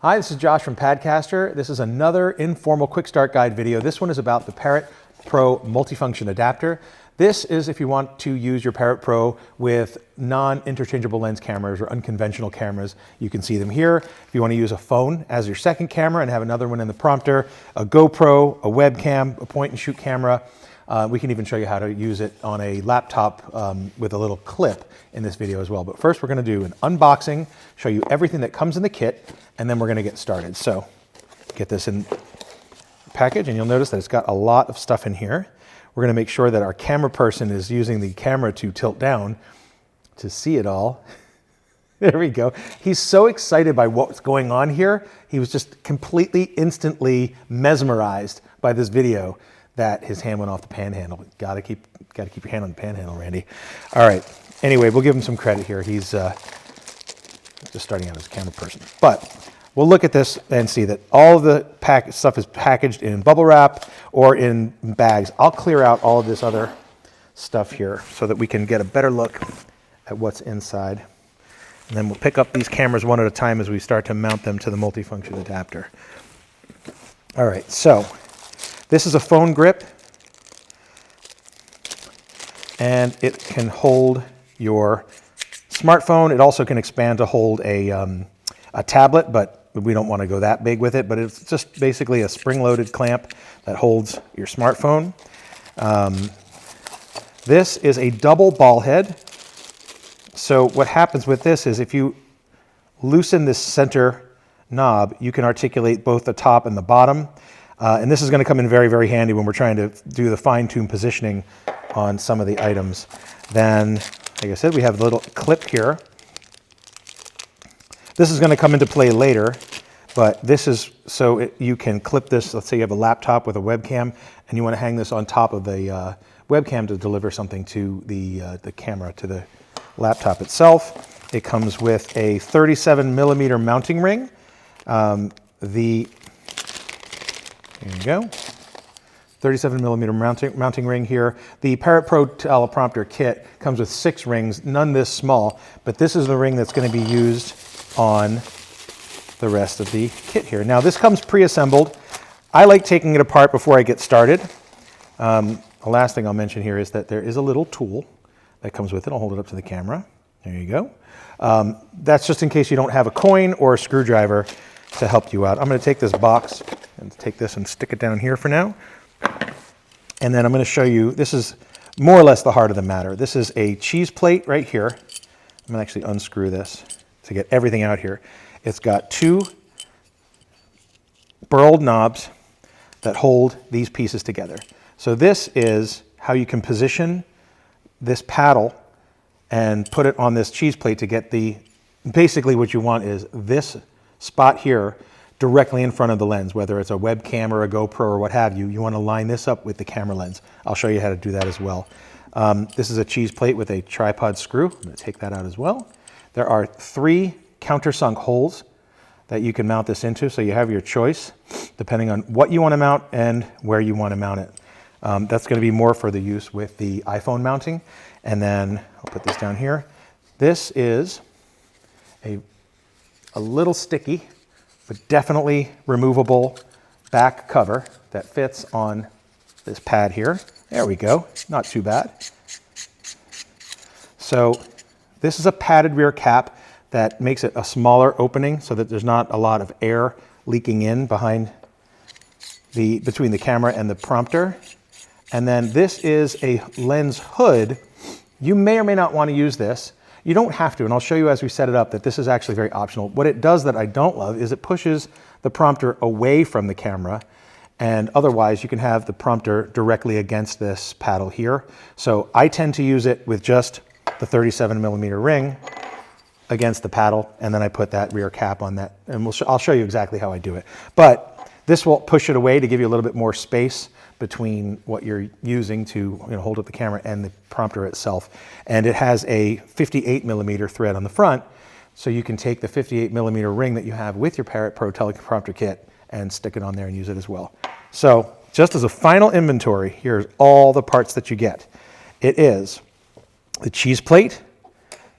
Hi, this is Josh from Padcaster. This is another informal quick start guide video. This one is about the Parrot Pro multifunction adapter. This is if you want to use your Parrot Pro with non-interchangeable lens cameras or unconventional cameras. You can see them here. If you want to use a phone as your second camera and have another one in the prompter, a GoPro, a webcam, a point and shoot camera. We can even show you how to use it on a laptop with a little clip in this video as well. But first we're going to do an unboxing, show you everything that comes in the kit, and then we're going to get started. So get this in package, and you'll notice that it's got a lot of stuff in here. We're going to make sure that our camera person is using the camera to tilt down to see it all. There we go. He's so excited by what's going on here. He was just completely, instantly mesmerized by this video that his hand went off the panhandle. Gotta keep your hand on the panhandle, Randy. All right. Anyway, we'll give him some credit here. He's just starting out as a camera person. But we'll look at this and see that all of the stuff is packaged in bubble wrap or in bags. I'll clear out all of this other stuff here so that we can get a better look at what's inside. And then we'll pick up these cameras one at a time as we start to mount them to the multifunction adapter. All right, so this is a phone grip, and it can hold your smartphone. It also can expand to hold a tablet, but we don't want to go that big with it. But it's just basically a spring-loaded clamp that holds your smartphone. This is a double ball head. So what happens with this is if you loosen this center knob, you can articulate both the top and the bottom. And this is going to come in very, very handy when we're trying to do the fine-tune positioning on some of the items. Then, like I said, we have a little clip here. This is going to come into play later, but this is so you can clip this. Let's say you have a laptop with a webcam, and you want to hang this on top of the webcam to deliver something to the camera, to the laptop itself. It comes with a 37mm mounting ring. There you go. 37mm mounting ring here. The Parrot Pro Teleprompter kit comes with 6 rings, none this small, but this is the ring that's going to be used on the rest of the kit here. Now this comes pre-assembled. I like taking it apart before I get started. The last thing I'll mention here is that there is a little tool that comes with it. I'll hold it up to the camera. There you go. That's just in case you don't have a coin or a screwdriver to help you out. I'm going to take this box and take this and stick it down here for now. And then I'm going to show you, this is more or less the heart of the matter. This is a cheese plate right here. I'm going to actually unscrew this to get everything out here. It's got 2 burled knobs that hold these pieces together. So this is how you can position this paddle and put it on this cheese plate to get basically what you want is this spot here directly in front of the lens, whether it's a webcam or a GoPro or what have you. You want to line this up with the camera lens. I'll show you how to do that as well. This is a cheese plate with a tripod screw. I'm going to take that out as well. There are 3 countersunk holes that you can mount this into, so you have your choice depending on what you want to mount and where you want to mount it. That's going to be more for the use with the iPhone mounting. And then I'll put this down here. This is a little sticky, but definitely removable back cover that fits on this pad here. There we go, not too bad. So this is a padded rear cap that makes it a smaller opening so that there's not a lot of air leaking in between the camera and the prompter. And then this is a lens hood. You may or may not want to use this. You don't have to, and I'll show you as we set it up that this is actually very optional. What it does that I don't love is it pushes the prompter away from the camera, and otherwise you can have the prompter directly against this paddle here. So I tend to use it with just the 37mm ring against the paddle, and then I put that rear cap on that, and I'll show you exactly how I do it. But this will push it away to give you a little bit more space between what you're using to hold up the camera and the prompter itself. And it has a 58mm thread on the front, so you can take the 58mm ring that you have with your Parrot Pro Teleprompter kit and stick it on there and use it as well. So just as a final inventory, here's all the parts that you get. It is the cheese plate,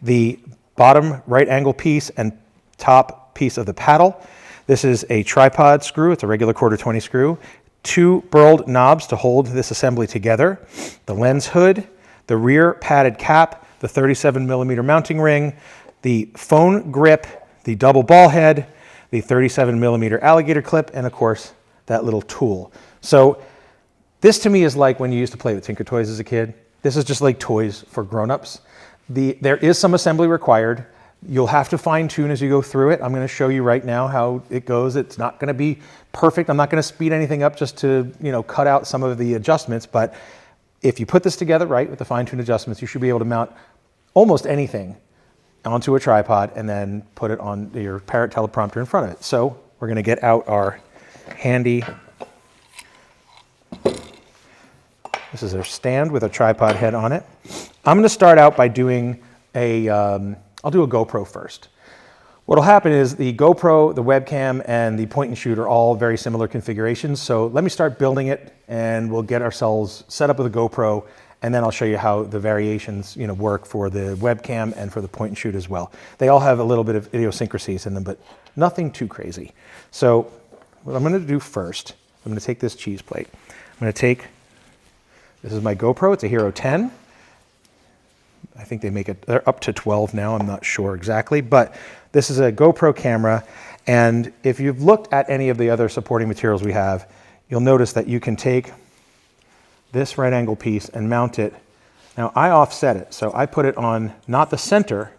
the bottom right angle piece and top piece of the paddle, This is a tripod screw. It's a regular 1/4-20 screw. 2 burled knobs to hold this assembly together. The lens hood, the rear padded cap, the 37mm mounting ring, the phone grip, the double ball head, the 37mm alligator clip, and of course, that little tool. So this to me is like when you used to play with Tinker Toys as a kid. This is just like toys for grown-ups. There is some assembly required. You'll have to fine tune as you go through it. I'm going to show you right now how it goes. It's not going to be perfect. I'm not going to speed anything up just to, cut out some of the adjustments. But if you put this together right with the fine tune adjustments, you should be able to mount almost anything onto a tripod and then put it on your Parrot teleprompter in front of it. So we're going to get out our handy, this is our stand with a tripod head on it. I'm going to start out by doing I'll do a GoPro first. What'll happen is the GoPro, the webcam, and the point and shoot are all very similar configurations. So let me start building it and we'll get ourselves set up with a GoPro, and then I'll show you how the variations work for the webcam and for the point and shoot as well. They all have a little bit of idiosyncrasies in them, but nothing too crazy. So what I'm going to do first, I'm going to take this cheese plate. I'm going to take, this is my GoPro, it's a Hero 10. I think they make it, they're up to 12 now, I'm not sure exactly, but this is a GoPro camera, and if you've looked at any of the other supporting materials we have, you'll notice that you can take this right angle piece and mount it. Now I offset it, so I put it on not the center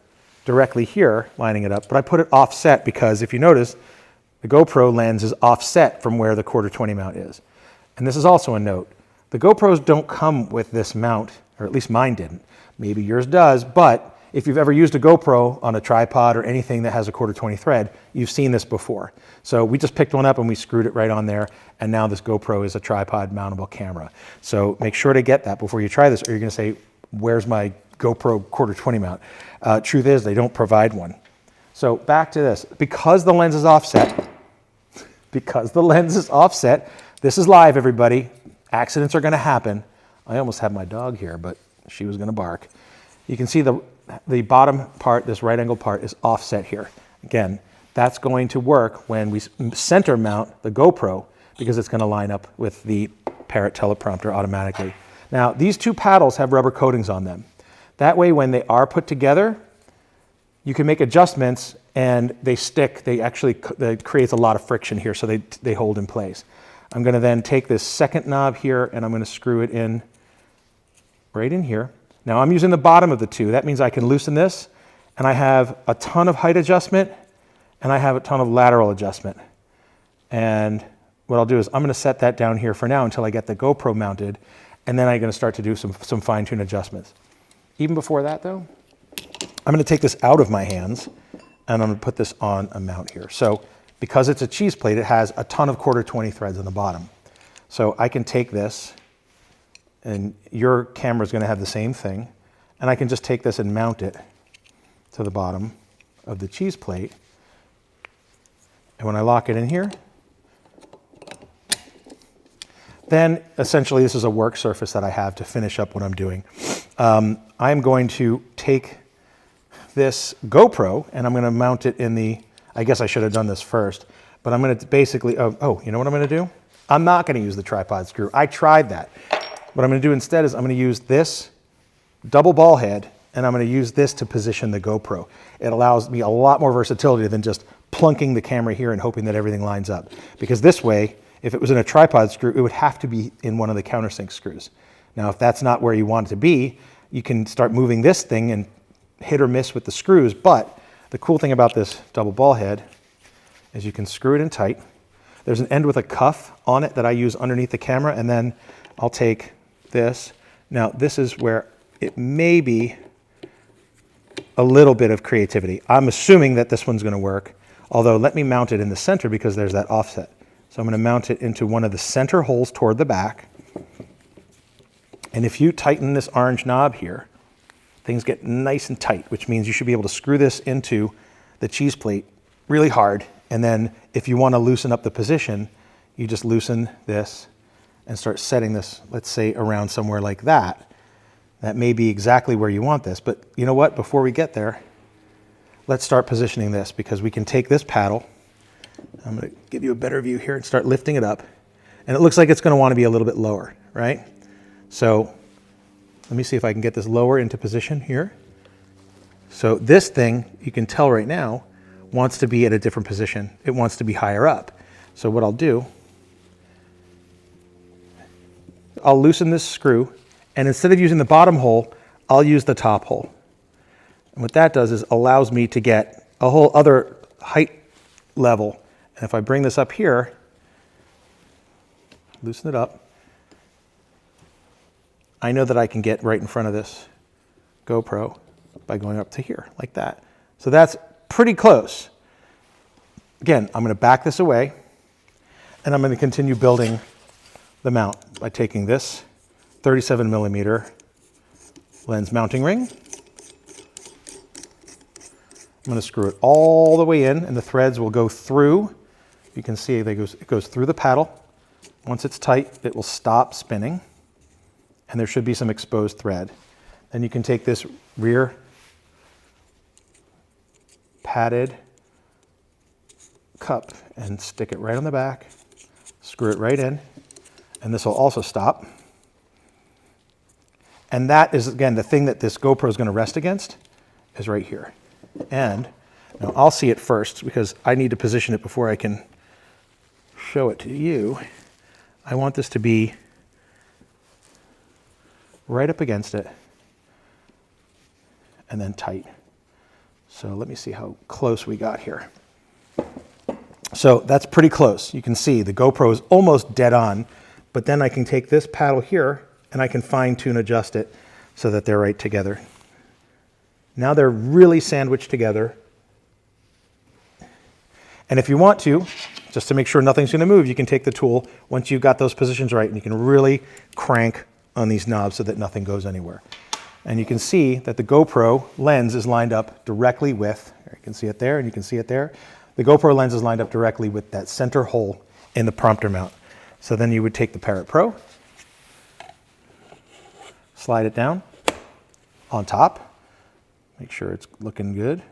directly here, lining it up, but I put it offset because if you notice, the GoPro lens is offset from where the 1/4-20 mount is. And this is also a note. The GoPros don't come with this mount, or at least mine didn't. Maybe yours does, but if you've ever used a GoPro on a tripod or anything that has a 1/4-20 thread, you've seen this before. So we just picked one up and we screwed it right on there, and now this GoPro is a tripod mountable camera. So make sure to get that before you try this, or you're gonna say, where's my GoPro 1/4-20 mount? Truth is, they don't provide one. So back to this. Because the lens is offset, this is live, everybody. Accidents are gonna happen. I almost had my dog here, but she was going to bark. You can see the bottom part, this right angle part, is offset here. Again, that's going to work when we center mount the GoPro because it's going to line up with the Parrot teleprompter automatically. Now, these 2 paddles have rubber coatings on them. That way, when they are put together, you can make adjustments and they stick. That creates a lot of friction here, so they hold in place. I'm going to then take this second knob here and I'm going to screw it in right in here. Now I'm using the bottom of the 2. That means I can loosen this, and I have a ton of height adjustment and I have a ton of lateral adjustment. And what I'll do is I'm going to set that down here for now until I get the GoPro mounted, and then I'm going to start to do some fine-tune adjustments. Even before that though, I'm going to take this out of my hands and I'm going to put this on a mount here. So because it's a cheese plate, it has a ton of 1/4-20 threads on the bottom. So I can take this, and your camera is going to have the same thing, and I can just take this and mount it to the bottom of the cheese plate. And when I lock it in here, then essentially this is a work surface that I have to finish up what I'm doing. I'm going to take this GoPro and I'm going to mount it in the, I guess I should have done this first, but I'm going to basically, you know what I'm going to do? I'm not going to use the tripod screw. I tried that. What I'm going to do instead is I'm going to use this double ball head, and I'm going to use this to position the GoPro. It allows me a lot more versatility than just plunking the camera here and hoping that everything lines up. Because this way, if it was in a tripod screw, it would have to be in one of the countersink screws. Now, if that's not where you want it to be, you can start moving this thing and hit or miss with the screws. But the cool thing about this double ball head is you can screw it in tight. There's an end with a cuff on it that I use underneath the camera, and then I'll take this. Now, this is where it may be a little bit of creativity. I'm assuming that this one's going to work, although let me mount it in the center because there's that offset. So I'm going to mount it into one of the center holes toward the back. And if you tighten this orange knob here, things get nice and tight, which means you should be able to screw this into the cheese plate really hard. And then if you want to loosen up the position, you just loosen this and start setting this, let's say, around somewhere like that. That may be exactly where you want this, but you know what? Before we get there, let's start positioning this, because we can take this paddle I'm going to give you a better view here and start lifting it up. And it looks like it's going to want to be a little bit lower, right? So let me see if I can get this lower into position here. So this thing, you can tell right now, wants to be at a different position. It wants to be higher up. So what I'll do, I'll loosen this screw, and instead of using the bottom hole, I'll use the top hole. And what that does is allows me to get a whole other height level. And if I bring this up here, loosen it up, I know that I can get right in front of this GoPro by going up to here, like that. So that's pretty close. Again, I'm going to back this away, and I'm going to continue building the mount by taking this 37 millimeter lens mounting ring. I'm going to screw it all the way in, and the threads will go through. You can see it goes through the paddle. Once it's tight, it will stop spinning, and there should be some exposed thread. Then you can take this rear padded cup and stick it right on the back, screw it right in, and this will also stop. And that is, again, the thing that this GoPro is going to rest against is right here. And now I'll see it first because I need to position it before I can show it to you. I want this to be right up against it and then tight. So let me see how close we got here. So that's pretty close. You can see the GoPro is almost dead on, but then I can take this paddle here and I can fine tune adjust it so that they're right together. Now they're really sandwiched together. And if you want to, just to make sure nothing's going to move, you can take the tool once you've got those positions right and you can really crank on these knobs so that nothing goes anywhere. And you can see that the GoPro lens is lined up directly with, you can see it there and you can see it there. The GoPro lens is lined up directly with that center hole in the prompter mount. So then you would take the Parrot Pro, slide it down on top, make sure it's looking good.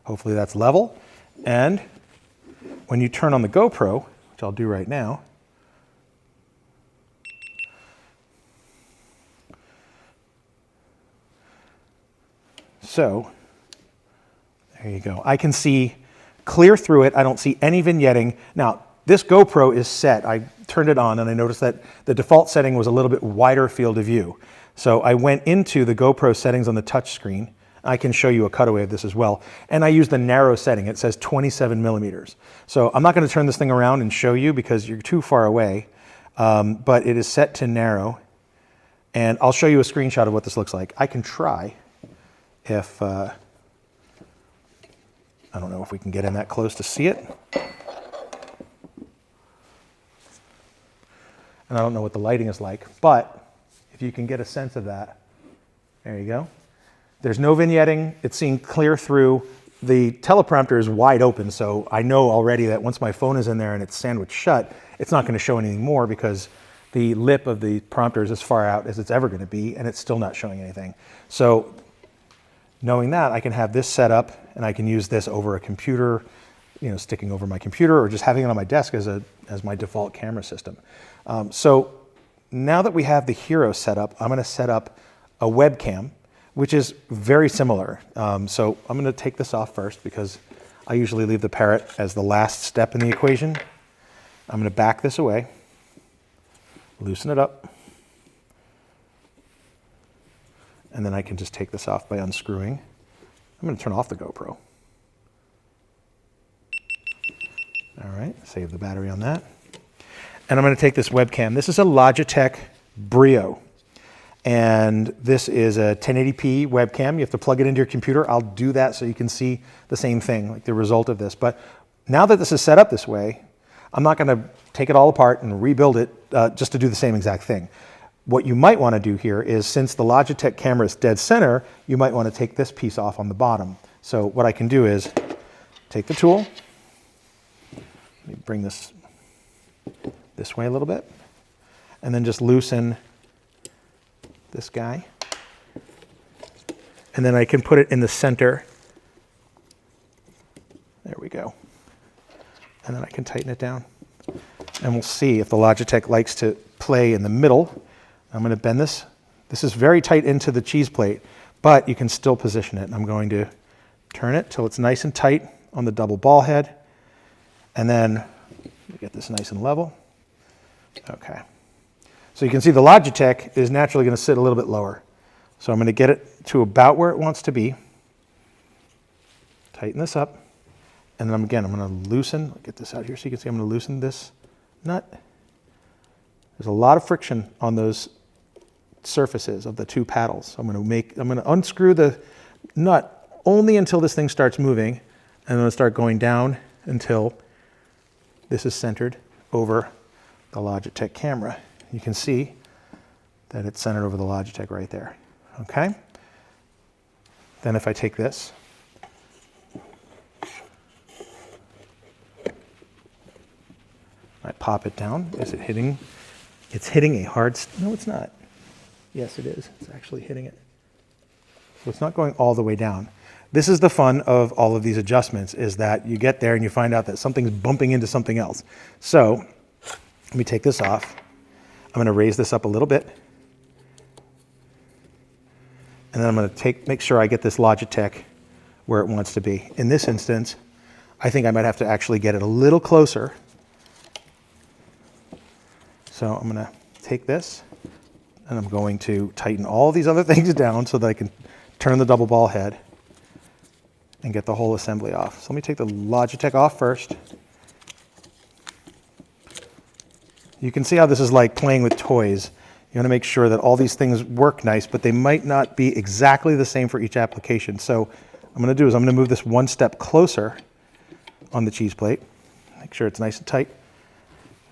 Hopefully that's level. And when you turn on the GoPro, which I'll do right now, so there you go. I can see clear through it. I don't see any vignetting. Now, this GoPro is set. I turned it on and I noticed that the default setting was a little bit wider field of view. So I went into the GoPro settings on the touch screen. I can show you a cutaway of this as well. And I use the narrow setting. It says 27 millimeters. So I'm not going to turn this thing around and show you because you're too far away, but it is set to narrow. And I'll show you a screenshot of what this looks like. I can try if, I don't know if we can get in that close to see it. And I don't know what the lighting is like, but if you can get a sense of that, there you go. There's no vignetting. It's seeing clear through. The teleprompter is wide open, so I know already that once my phone is in there and it's sandwiched shut, it's not going to show anything more because the lip of the prompter is as far out as it's ever going to be, and it's still not showing anything. So knowing that, I can have this set up, and I can use this over a computer, you know, sticking over my computer, or just having it on my desk as my default camera system. So now that we have the Hero set up, I'm going to set up a webcam, which is very similar. So I'm going to take this off first because I usually leave the Parrot as the last step in the equation. I'm going to back this away, loosen it up, and then I can just take this off by unscrewing. I'm going to turn off the GoPro. All right, save the battery on that. And I'm going to take this webcam. This is a Logitech Brio. And this is a 1080p webcam. You have to plug it into your computer. I'll do that so you can see the same thing, like the result of this. But now that this is set up this way, I'm not going to take it all apart and rebuild it just to do the same exact thing. What you might want to do here is, since the Logitech camera is dead center, you might want to take this piece off on the bottom. So what I can do is take the tool, let me bring this way a little bit, and then just loosen this guy. And then I can put it in the center. There we go. and then I can tighten it down. And we'll see if the Logitech likes to play in the middle. I'm going to bend this. This is very tight into the cheese plate, but you can still position it. And I'm going to turn it till it's nice and tight on the double ball head. And then get this nice and level. Okay. So you can see the Logitech is naturally going to sit a little bit lower. So I'm going to get it to about where it wants to be. Tighten this up. And then again, I'm going to loosen, get this out here so you can see I'm going to loosen this nut. There's a lot of friction on those surfaces of the two paddles. I'm going to unscrew the nut only until this thing starts moving, and I'm going to start going down until this is centered over the Logitech camera. You can see that it's centered over the Logitech right there. Okay? Then if I take this, I pop it down. Is it hitting? It's hitting a hard, no it's not. Yes it is, it's actually hitting it. So it's not going all the way down. This is the fun of all of these adjustments, is that you get there and you find out that something's bumping into something else. So let me take this off. I'm going to raise this up a little bit. And then I'm going to make sure I get this Logitech where it wants to be. In this instance, I think I might have to actually get it a little closer. So I'm going to take this and I'm going to tighten all these other things down so that I can turn the double ball head and get the whole assembly off. So let me take the Logitech off first. You can see how this is like playing with toys. You want to make sure that all these things work nice, but they might not be exactly the same for each application. So what I'm going to do is I'm going to move this one step closer on the cheese plate. Make sure it's nice and tight.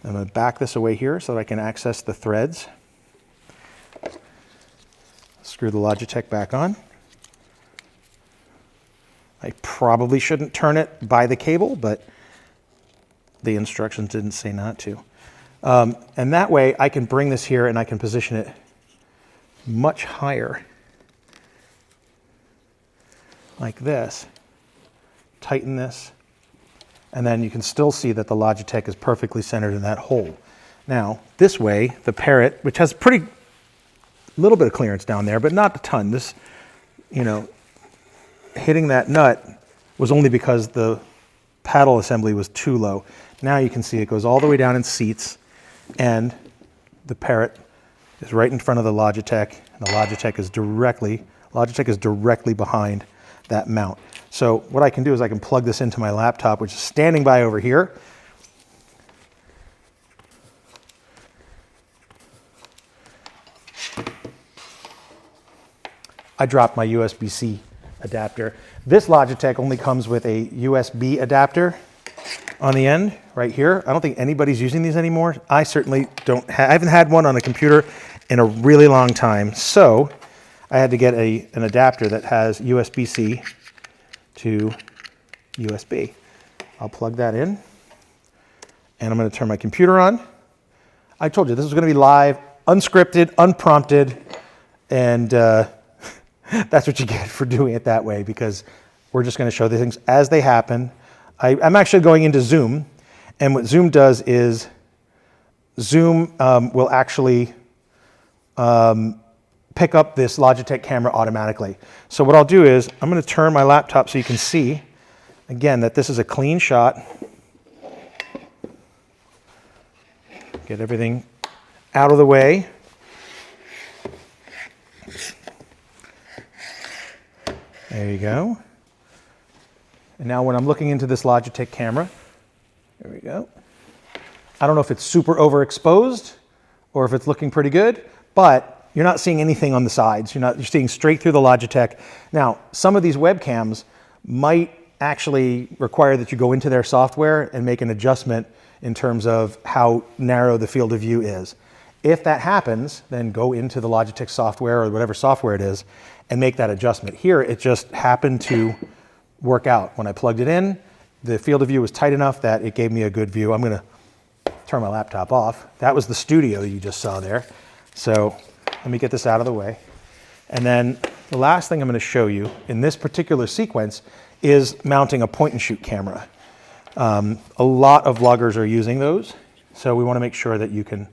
I'm going to back this away here so that I can access the threads. Screw the Logitech back on. I probably shouldn't turn it by the cable, but the instructions didn't say not to. And that way I can bring this here and I can position it much higher, like this. Tighten this, and then you can still see that the Logitech is perfectly centered in that hole. Now, this way, the Parrot, which has pretty little bit of clearance down there, but not a ton. This, you know, hitting that nut was only because the paddle assembly was too low. Now you can see it goes all the way down in seats, and the Parrot is right in front of the Logitech, and the Logitech is directly behind that mount. So what I can do is I can plug this into my laptop, which is standing by over here. I dropped my USB-C adapter. This Logitech only comes with a USB adapter on the end right here. I don't think anybody's using these anymore. I certainly don't. I haven't had one on a computer in a really long time. So I had to get an adapter that has USB-C to USB. I'll plug that in, and I'm going to turn my computer on. I told you this was going to be live, unscripted, unprompted, and that's what you get for doing it that way, because we're just going to show the things as they happen. I'm actually going into Zoom, and what Zoom does is Zoom will actually pick up this Logitech camera automatically. So what I'll do is I'm going to turn my laptop so you can see, again, that this is a clean shot. Get everything out of the way. There you go. And now when I'm looking into this Logitech camera, there we go. I don't know if it's super overexposed or if it's looking pretty good, but you're not seeing anything on the sides. You're seeing straight through the Logitech. Now, some of these webcams might actually require that you go into their software and make an adjustment in terms of how narrow the field of view is. If that happens, then go into the Logitech software or whatever software it is and make that adjustment. Here, it just happened to work out. When I plugged it in, the field of view was tight enough that it gave me a good view. I'm going to turn my laptop off. That was the studio you just saw there. So let me get this out of the way. And then the last thing I'm going to show you in this particular sequence is mounting a point and shoot camera. A lot of vloggers are using those. So we want to make sure that you can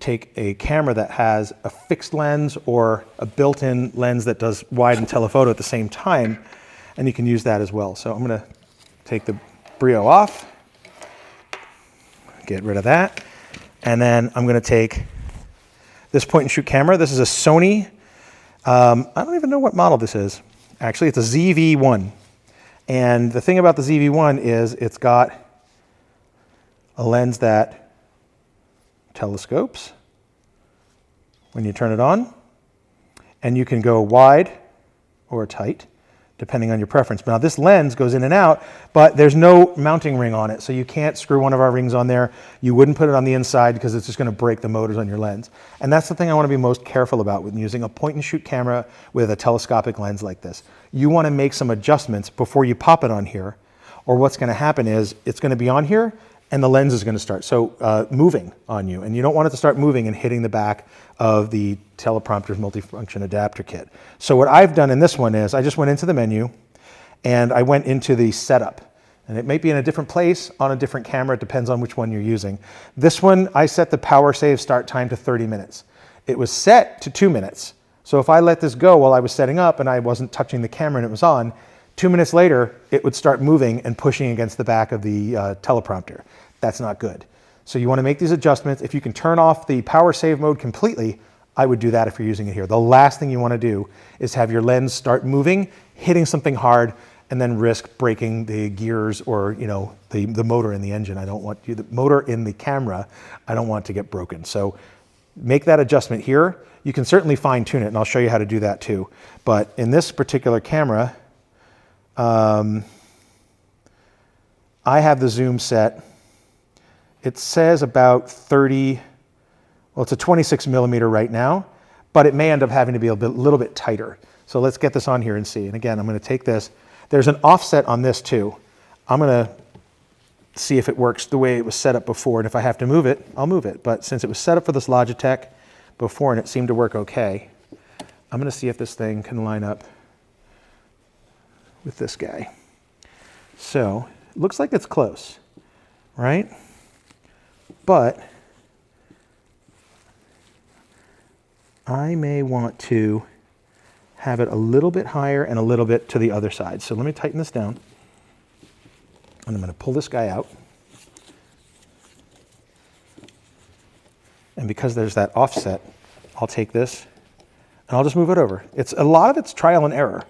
take a camera that has a fixed lens or a built-in lens that does wide and telephoto at the same time, and you can use that as well. So I'm going to take the Brio off, get rid of that, and then I'm going to take this point and shoot camera. This is a Sony, I don't even know what model this is. Actually, it's a ZV-1. And the thing about the ZV-1 is it's got a lens that telescopes when you turn it on, and you can go wide or tight depending on your preference. Now this lens goes in and out, but there's no mounting ring on it, so you can't screw one of our rings on there. You wouldn't put it on the inside because it's just going to break the motors on your lens. And that's the thing I want to be most careful about when using a point and shoot camera with a telescopic lens like this. You want to make some adjustments before you pop it on here, or what's going to happen is it's going to be on here and the lens is going to start moving on you, and you don't want it to start moving and hitting the back of the teleprompter's multifunction adapter kit. So what I've done in this one is I just went into the menu and I went into the setup, and it might be in a different place on a different camera. It depends on which one you're using. This one, I set the power save start time to 30 minutes. It was set to 2 minutes. So if I let this go while I was setting up and I wasn't touching the camera and it was on, 2 minutes later, it would start moving and pushing against the back of the teleprompter. That's not good. So you want to make these adjustments. If you can turn off the power save mode completely, I would do that if you're using it here. The last thing you want to do is have your lens start moving, hitting something hard, and then risk breaking the gears or the motor in the engine. I don't want the motor in the camera, I don't want to get broken. So make that adjustment here. You can certainly fine tune it, and I'll show you how to do that too. But in this particular camera, I have the zoom set. It says about 30, well, it's a 26 millimeter right now, but it may end up having to be a little bit tighter. So let's get this on here and see. And again, I'm going to take this. There's an offset on this too. I'm going to see if it works the way it was set up before, and if I have to move it, I'll move it. But since it was set up for this Logitech before and it seemed to work okay, I'm going to see if this thing can line up with this guy. So it looks like it's close, right? But I may want to have it a little bit higher and a little bit to the other side. So let me tighten this down. And I'm going to pull this guy out. And because there's that offset, I'll take this and I'll just move it over. A lot of it's trial and error.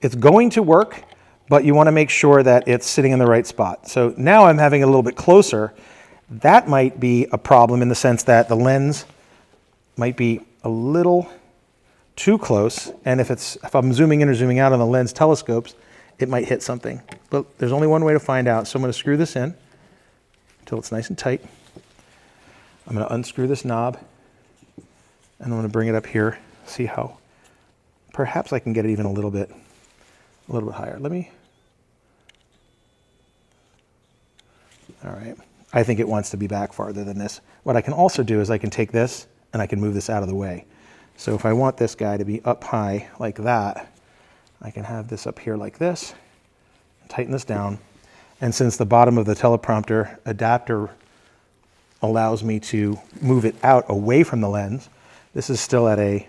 It's going to work, but you want to make sure that it's sitting in the right spot. So now I'm having it a little bit closer. That might be a problem in the sense that the lens might be a little too close, and if I'm zooming in or zooming out on the lens telescopes, it might hit something. But there's only one way to find out. So I'm going to screw this in until it's nice and tight. I'm going to unscrew this knob, and I'm going to bring it up here, see how perhaps I can get it even a little bit higher. All right. I think it wants to be back farther than this. What I can also do is I can take this and I can move this out of the way. So if I want this guy to be up high like that, I can have this up here like this, tighten this down. And since the bottom of the teleprompter adapter allows me to move it out away from the lens, this is still at let's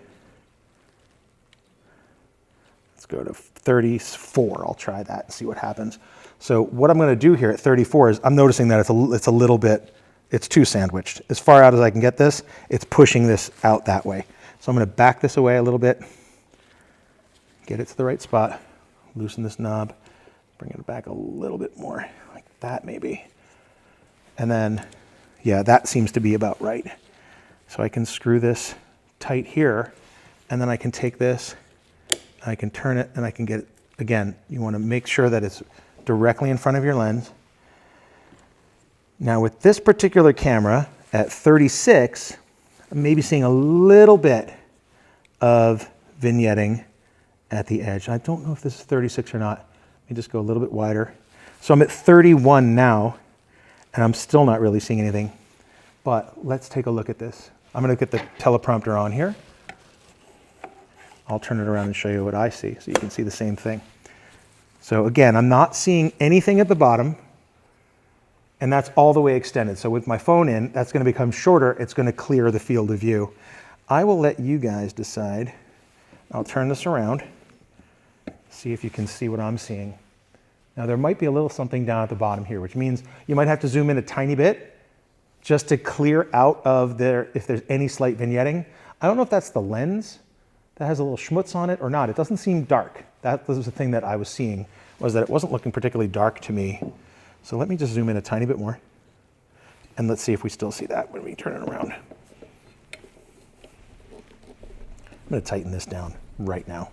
go to 34. I'll try that and see what happens. So what I'm going to do here at 34 is I'm noticing that it's too sandwiched. As far out as I can get this, it's pushing this out that way. So I'm going to back this away a little bit, get it to the right spot, loosen this knob, bring it back a little bit more, like that maybe. And then, yeah, that seems to be about right. So I can screw this tight here, and then I can take this, I can turn it, and I can get it. Again, you want to make sure that it's directly in front of your lens. Now with this particular camera at 36, I'm maybe seeing a little bit of vignetting at the edge. I don't know if this is 36 or not. Let me just go a little bit wider. So I'm at 31 now, and I'm still not really seeing anything. But let's take a look at this. I'm going to get the teleprompter on here. I'll turn it around and show you what I see so you can see the same thing. So again, I'm not seeing anything at the bottom. and that's all the way extended. So with my phone in, that's going to become shorter. It's going to clear the field of view. I will let you guys decide. I'll turn this around, see if you can see what I'm seeing. Now there might be a little something down at the bottom here, which means you might have to zoom in a tiny bit just to clear out of there if there's any slight vignetting. I don't know if that's the lens that has a little schmutz on it or not. It doesn't seem dark. That was the thing that I was seeing, was that it wasn't looking particularly dark to me. So let me just zoom in a tiny bit more. And let's see if we still see that when we turn it around. I'm going to tighten this down right now.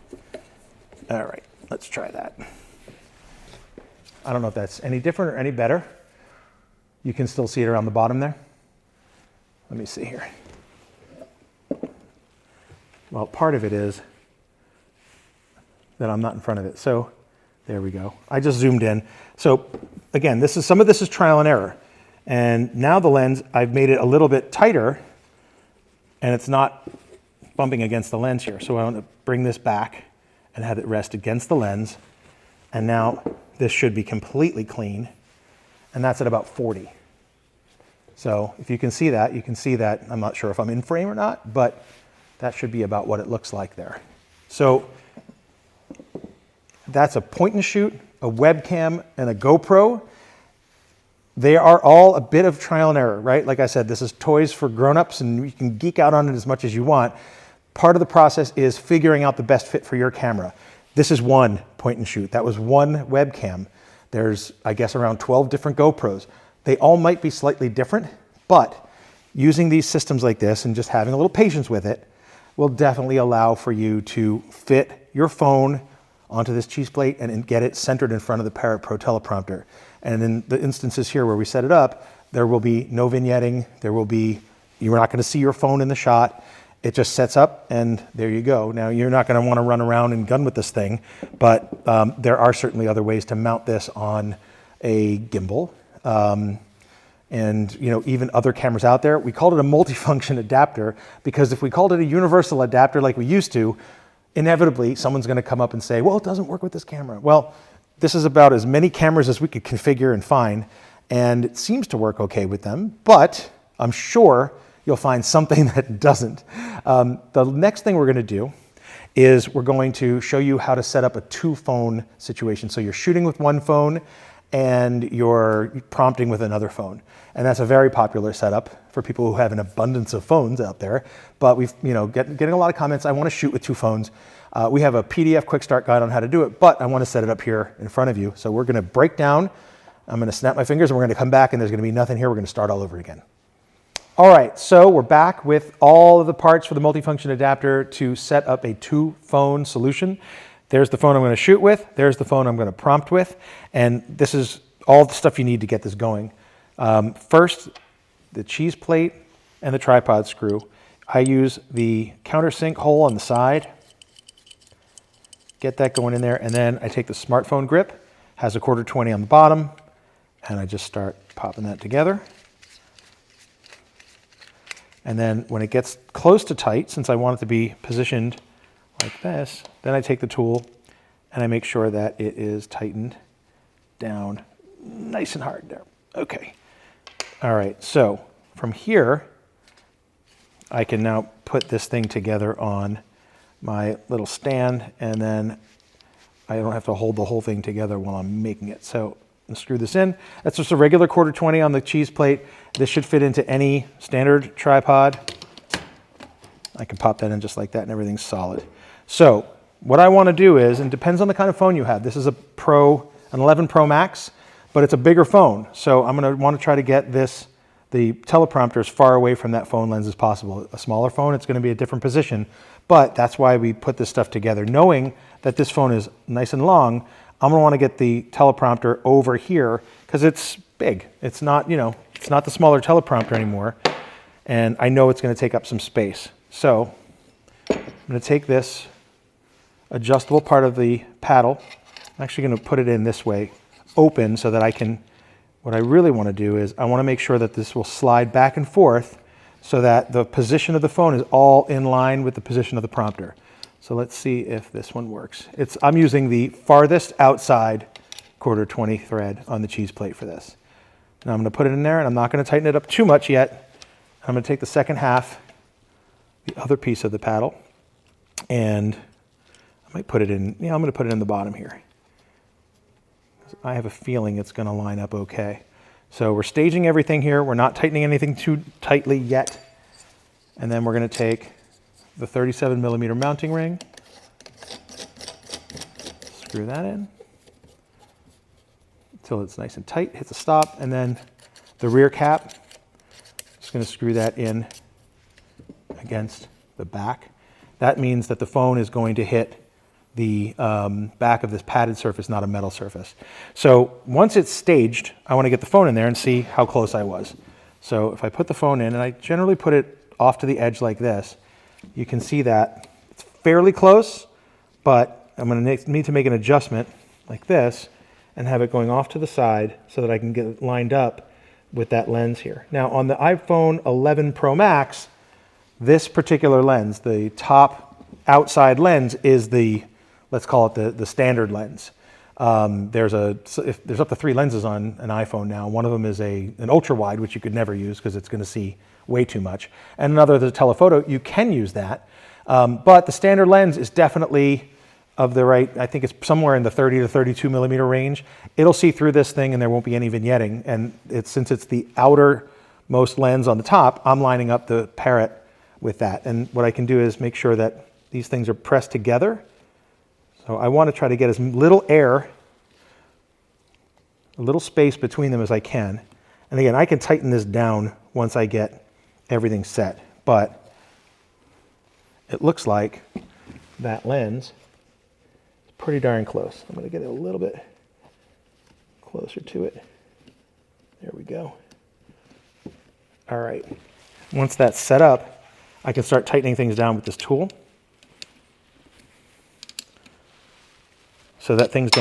All right, let's try that. I don't know if that's any different or any better. You can still see it around the bottom there. Let me see here. Well, part of it is that I'm not in front of it. So there we go. I just zoomed in. So again, some of this is trial and error. And now the lens, I've made it a little bit tighter and it's not bumping against the lens here. So I want to bring this back and have it rest against the lens. And now this should be completely clean. And that's at about 40. So if you can see that, I'm not sure if I'm in frame or not, but that should be about what it looks like there. So that's a point and shoot, a webcam, and a GoPro. They are all a bit of trial and error, right? Like I said, this is toys for grown-ups and you can geek out on it as much as you want. Part of the process is figuring out the best fit for your camera. This is one point and shoot. That was one webcam. There's, I guess, around 12 different GoPros. They all might be slightly different, but using these systems like this and just having a little patience with it will definitely allow for you to fit your phone onto this cheese plate and get it centered in front of the Parrot Pro Teleprompter. And in the instances here where we set it up, there will be no vignetting. You're not going to see your phone in the shot. It just sets up and there you go. Now you're not going to want to run around and gun with this thing, but there are certainly other ways to mount this on a gimbal. And even other cameras out there. We called it a multifunction adapter because if we called it a universal adapter like we used to, inevitably someone's going to come up and say, well, it doesn't work with this camera. Well, this is about as many cameras as we could configure and find, and it seems to work okay with them, but I'm sure you'll find something that doesn't. The next thing we're going to do is we're going to show you how to set up a two-phone situation. So you're shooting with one phone and you're prompting with another phone. And that's a very popular setup for people who have an abundance of phones out there. But we've, getting a lot of comments, I want to shoot with two phones. We have a PDF Quickstart guide on how to do it, but I want to set it up here in front of you. So we're going to break down, I'm going to snap my fingers, and we're going to come back, and there's going to be nothing here. We're going to start all over again. All right, so we're back with all of the parts for the multifunction adapter to set up a two-phone solution. There's the phone I'm going to shoot with. There's the phone I'm going to prompt with. And this is all the stuff you need to get this going. First, the cheese plate and the tripod screw. I use the countersink hole on the side. Get that going in there. And then I take the smartphone grip, has a 1/4-20 on the bottom, and I just start popping that together. And then when it gets close to tight, since I want it to be positioned like this, then I take the tool and I make sure that it is tightened down nice and hard there. Okay. All right, so from here, I can now put this thing together on my little stand, and then I don't have to hold the whole thing together while I'm making it. So I'll screw this in. That's just a regular 1/4-20 on the cheese plate. This should fit into any standard tripod. I can pop that in just like that and everything's solid. So what I want to do is, and it depends on the kind of phone you have. This is an 11 Pro Max, but it's a bigger phone. So I'm going to want to try to get the teleprompter as far away from that phone lens as possible. A smaller phone, it's going to be a different position, but that's why we put this stuff together. Knowing that this phone is nice and long, I'm going to want to get the teleprompter over here because it's big. It's not, it's not the smaller teleprompter anymore. And I know it's going to take up some space. So I'm going to take this adjustable part of the paddle. I'm actually going to put it in this way, open, so that I can, what I really want to do is I want to make sure that this will slide back and forth so that the position of the phone is all in line with the position of the prompter. So let's see if this one works. I'm using the farthest outside 1/4-20 thread on the cheese plate for this. Now I'm going to put it in there, and I'm not going to tighten it up too much yet. I'm going to take the second half, the other piece of the paddle, and I might put it in, I'm going to put it in the bottom here. I have a feeling it's going to line up okay. So we're staging everything here. We're not tightening anything too tightly yet. And then we're going to take the 37 millimeter mounting ring, screw that in until it's nice and tight, hit the stop, and then the rear cap, just going to screw that in against the back. That means that the phone is going to hit the back of this padded surface, not a metal surface. So once it's staged, I want to get the phone in there and see how close I was. So if I put the phone in, and I generally put it off to the edge like this, you can see that it's fairly close, but I'm going to need to make an adjustment like this and have it going off to the side so that I can get it lined up with that lens here. Now on the iPhone 11 Pro Max, this particular lens, the top outside lens, is the, let's call it the standard lens. There's up to 3 lenses on an iPhone now. One of them is an ultra wide, which you could never use because it's going to see way too much. And another is a telephoto. You can use that. But the standard lens is definitely of the right, I think it's somewhere in the 30 to 32 millimeter range. It'll see through this thing and there won't be any vignetting. And since it's the outermost lens on the top, I'm lining up the Parrot with that. And what I can do is make sure that these things are pressed together. So I want to try to get as little air, a little space between them as I can. And again, I can tighten this down once I get everything set, but it looks like that lens is pretty darn close. I'm going to get it a little bit closer to it. There we go. All right. Once that's set up, I can start tightening things down with this tool so that things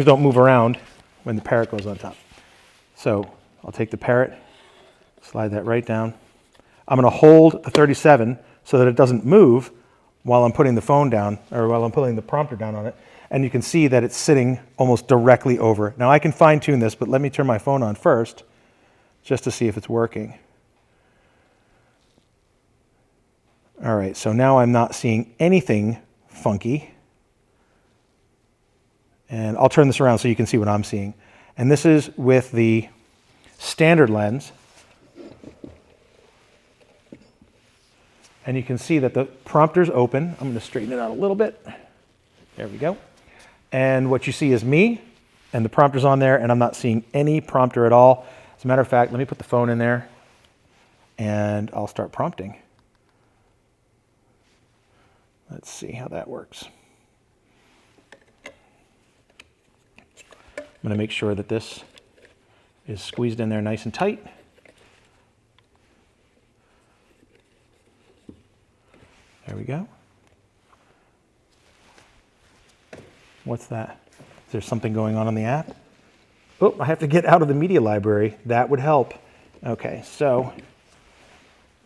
don't move around when the Parrot goes on top. So I'll take the Parrot, slide that right down. I'm going to hold the 37 so that it doesn't move while I'm putting the phone down, or while I'm putting the prompter down on it. And you can see that it's sitting almost directly over. Now I can fine tune this, but let me turn my phone on first just to see if it's working. All right, so now I'm not seeing anything funky. And I'll turn this around so you can see what I'm seeing. And this is with the standard lens. And you can see that the prompter's open. I'm going to straighten it out a little bit. There we go. And what you see is me, and the prompter's on there, and I'm not seeing any prompter at all. As a matter of fact, let me put the phone in there, and I'll start prompting. Let's see how that works. I'm going to make sure that this is squeezed in there nice and tight. There we go. What's that? Is there something going on the app? Oh, I have to get out of the media library. That would help. Okay, so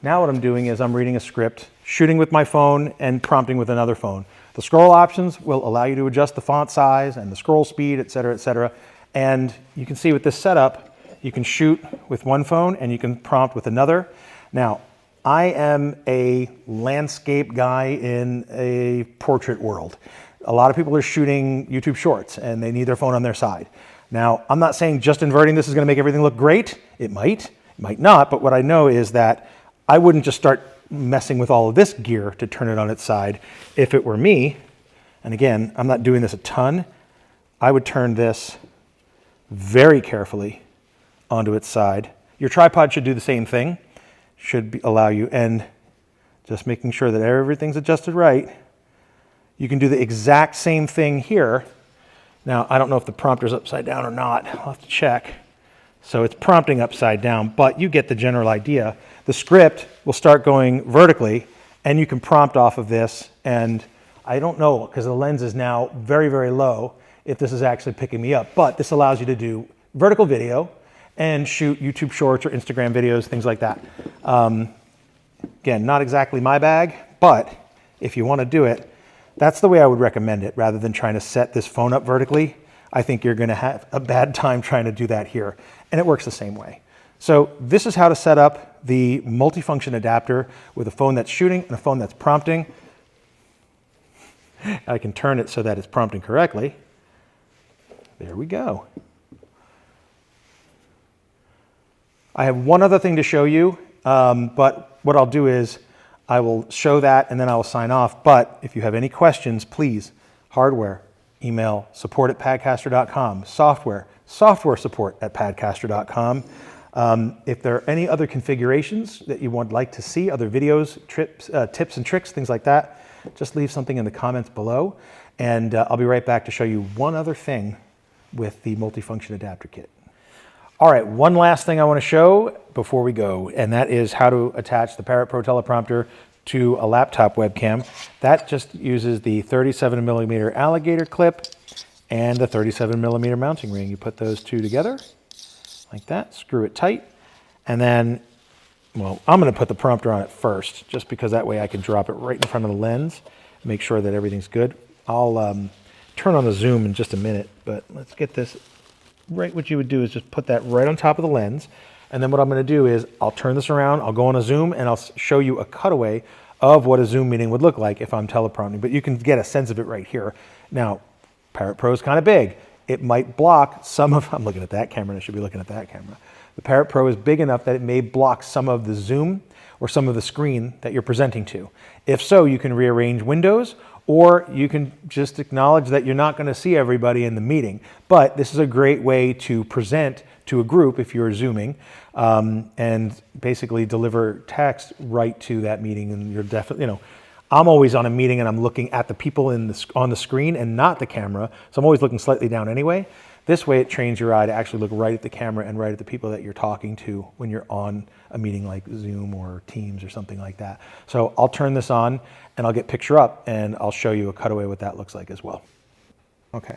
now what I'm doing is I'm reading a script, shooting with my phone and prompting with another phone. The scroll options will allow you to adjust the font size and the scroll speed, et cetera, et cetera. And you can see with this setup, you can shoot with one phone and you can prompt with another. Now, I am a landscape guy in a portrait world. A lot of people are shooting YouTube shorts and they need their phone on their side. Now, I'm not saying just inverting this is going to make everything look great. It might not, but what I know is that I wouldn't just start messing with all of this gear to turn it on its side. If it were me, and again, I'm not doing this a ton, I would turn this very carefully onto its side. Your tripod should do the same thing, allow you, and just making sure that everything's adjusted right. You can do the exact same thing here. Now, I don't know if the prompter's upside down or not. I'll have to check. So it's prompting upside down, but you get the general idea. The script will start going vertically, and you can prompt off of this. And I don't know, because the lens is now very, very low, if this is actually picking me up. But this allows you to do vertical video and shoot YouTube shorts or Instagram videos, things like that. Again, not exactly my bag, but if you want to do it, that's the way I would recommend it, rather than trying to set this phone up vertically. I think you're going to have a bad time trying to do that here. And it works the same way. So this is how to set up the multifunction adapter with a phone that's shooting and a phone that's prompting. I can turn it so that it's prompting correctly. There we go. I have one other thing to show you, but what I'll do is I will show that and then I will sign off. But if you have any questions, please, hardware, email support@padcaster.com, software support@padcaster.com. If there are any other configurations that you would like to see, other videos, tips and tricks, things like that, just leave something in the comments below. And I'll be right back to show you one other thing with the multifunction adapter kit. All right, one last thing I want to show before we go, and that is how to attach the Parrot Pro Teleprompter to a laptop webcam. That just uses the 37mm alligator clip and the 37mm mounting ring. You put those two together like that, screw it tight, and then, well, I'm going to put the prompter on it first, just because that way I can drop it right in front of the lens, make sure that everything's good. I'll turn on the zoom in just a minute, but let's get this right. What you would do is just put that right on top of the lens, and then what I'm going to do is I'll turn this around, I'll go on a zoom, and I'll show you a cutaway of what a Zoom meeting would look like if I'm teleprompting, but you can get a sense of it right here. Now, Parrot Pro is kind of big. It might block some of, I'm looking at that camera and I should be looking at that camera. The Parrot Pro is big enough that it may block some of the zoom or some of the screen that you're presenting to. If so, you can rearrange windows, or you can just acknowledge that you're not going to see everybody in the meeting. But this is a great way to present to a group if you're Zooming, and basically deliver text right to that meeting. And you're definitely, you know, I'm always on a meeting and I'm looking at the people on the screen and not the camera. So I'm always looking slightly down anyway. This way it trains your eye to actually look right at the camera and right at the people that you're talking to when you're on a meeting like Zoom or Teams or something like that. So I'll turn this on and I'll get picture up and I'll show you a cutaway what that looks like as well. Okay,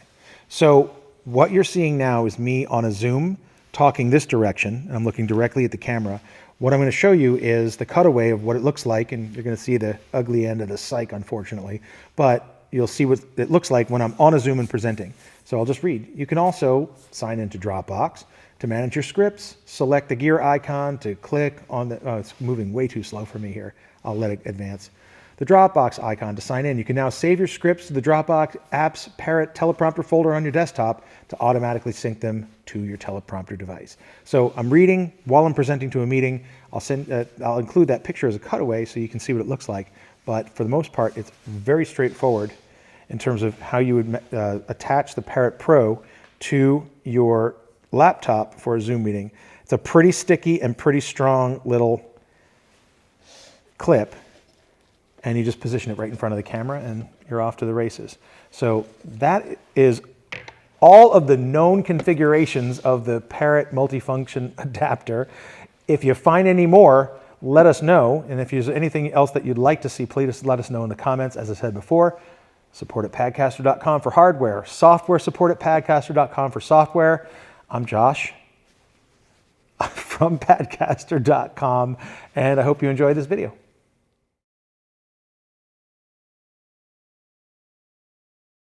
so what you're seeing now is me on a Zoom talking this direction, and I'm looking directly at the camera. What I'm going to show you is the cutaway of what it looks like, and you're going to see the ugly end of the cyc, unfortunately, but you'll see what it looks like when I'm on a Zoom and presenting. So I'll just read. You can also sign into Dropbox to manage your scripts, select the gear icon to click on the, oh, it's moving way too slow for me here. I'll let it advance. The Dropbox icon to sign in. You can now save your scripts to the Dropbox Apps Parrot Teleprompter folder on your desktop to automatically sync them to your teleprompter device. So I'm reading while I'm presenting to a meeting. I'll include that picture as a cutaway so you can see what it looks like. But for the most part, it's very straightforward in terms of how you would attach the Parrot Pro to your laptop for a Zoom meeting. It's a pretty sticky and pretty strong little clip, and you just position it right in front of the camera and you're off to the races. So that is all of the known configurations of the Parrot multifunction adapter. If you find any more, let us know. And if there's anything else that you'd like to see, please let us know in the comments. As I said before, support@padcaster.com for hardware, software support@padcaster.com for software. I'm Josh from Padcaster.com, and I hope you enjoyed this video.